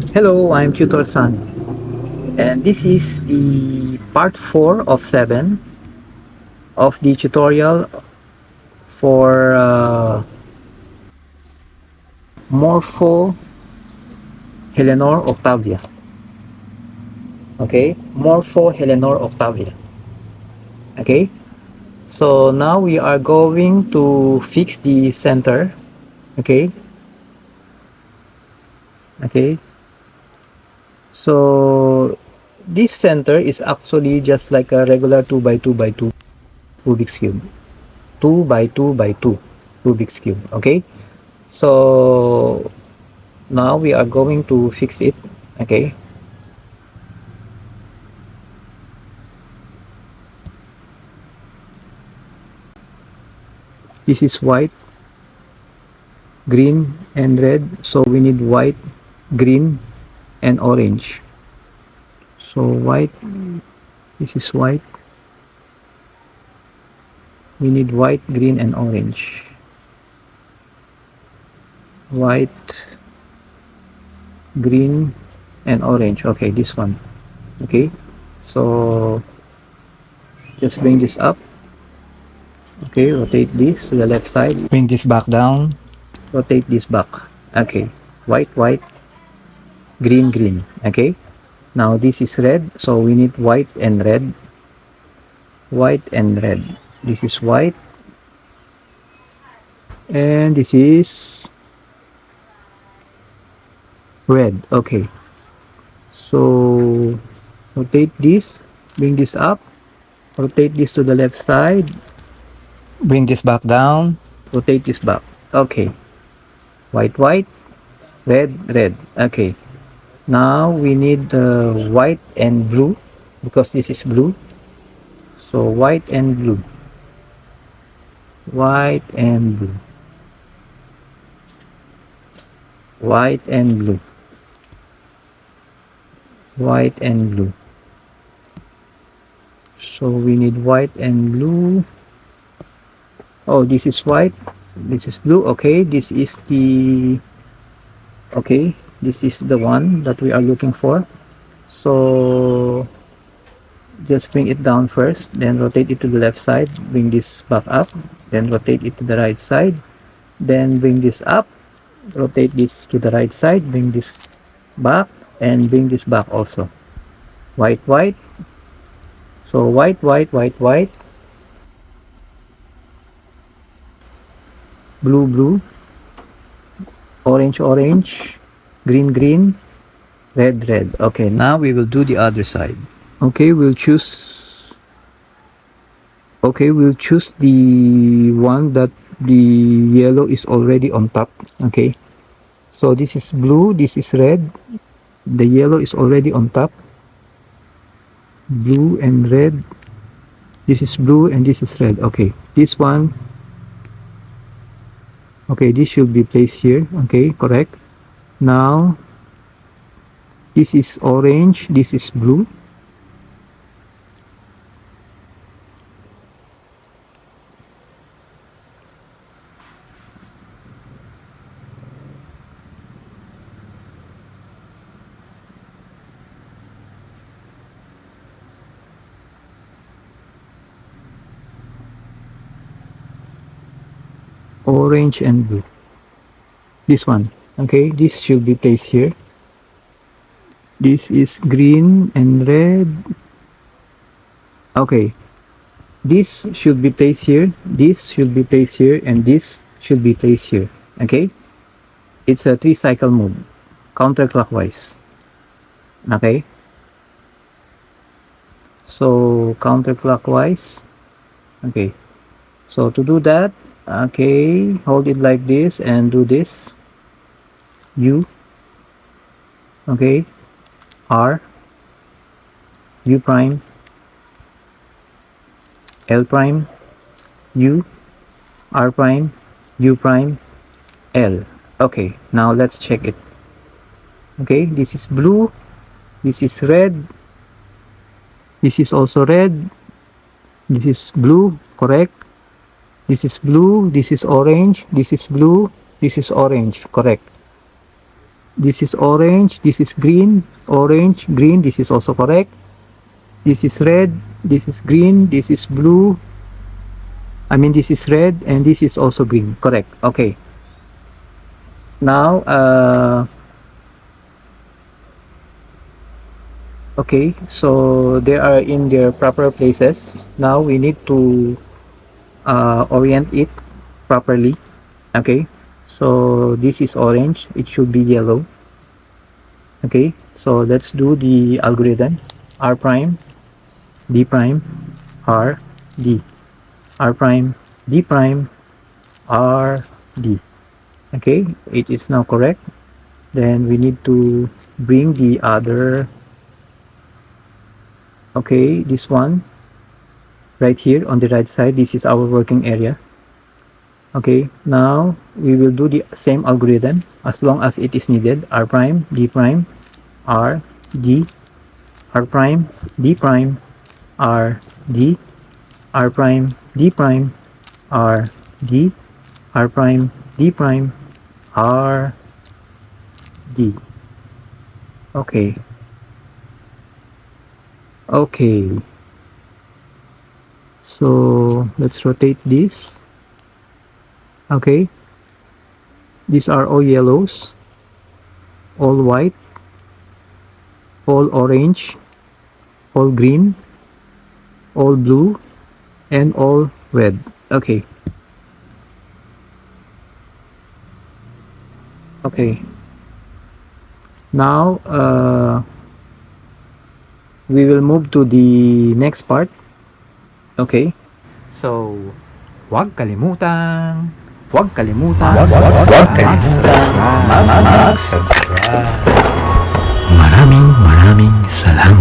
Hello, I'm Tutor Sonny, and this is the part 4 of 7 of the tutorial for Morpho Helenor Octavia. Okay, Morpho Helenor Octavia. Okay, so now we are going to fix the center. Okay, okay, so this center is actually just like a regular 2 by 2 by 2 Rubik's Cube. 2 by 2 by 2 Rubik's Cube. Okay, so now we are going to fix it. Okay, this is white, green and red, so we need white, green and orange. So white, this is white, we need white, green and orange. White, green and orange. Okay, this one. Okay, so just bring this up. Okay, rotate this to the left side, bring this back down, rotate this back. Okay, white, white, green, green. Okay, now this is red, so we need white and red. White and red. This is white and this is red. Okay, so rotate this, bring this up, rotate this to the left side, bring this back down, rotate this back. Okay, white, white, red, red. Okay, now we need the white and blue because this is blue. So white and blue, white and blue, white and blue, white and blue. So we need white and blue. Oh, this is white, this is blue. Okay, this is the, okay, this is the one that we are looking for. So just bring it down first, then rotate it to the left side, bring this back up, then rotate it to the right side, then bring this up, rotate this to the right side, bring this back and bring this back also. White, white, so white, white, white, white, blue, blue, orange, orange, green, green, red, red. Okay, now we will do the other side. Okay, we'll choose the one that the yellow is already on top. Okay, so this is blue, this is red, the yellow is already on top, blue and red, this is blue and this is red. Okay, this one, okay, this should be placed here. Okay, correct. Now this is orange, this is blue. Orange and blue, this one. Okay, this should be placed here. This is green and red. Okay, this should be placed here, this should be placed here, and this should be placed here. Okay, it's a 3-cycle move counterclockwise. Okay, so counterclockwise. Okay, so to do that, okay, hold it like this and do this. U, okay, R, U prime, L prime, U, R prime, U prime, L. Okay, now let's check it. Okay, this is blue, this is red, this is also red, this is blue, correct. This is blue, this is orange, this is blue, this is orange, correct. This is orange, this is green, orange, green, this is also correct. This is red, this is green, this is blue. I mean, this is red and this is also green. Correct. Okay. Now, okay, so they are in their proper places. Now we need to orient it properly. Okay, so this is orange, it should be yellow. Okay, so let's do the algorithm. R prime, D prime, R, D. R prime, D prime, R, D. Okay, it is now correct. Then we need to bring the other, okay, this one right here on the right side. This is our working area. Okay, now we will do the same algorithm as long as it is needed. R prime, D prime, R, D, R prime, D prime, R, D, R prime, D prime, R, D, R prime, D prime, R, D. Okay. Okay. So let's rotate this. Okay. These are all yellows, all white, all orange, all green, all blue, and all red. Okay. Okay. Now, we will move to the next part. Okay. So, huwag kalimutang mag-subscribe. Maraming salamat.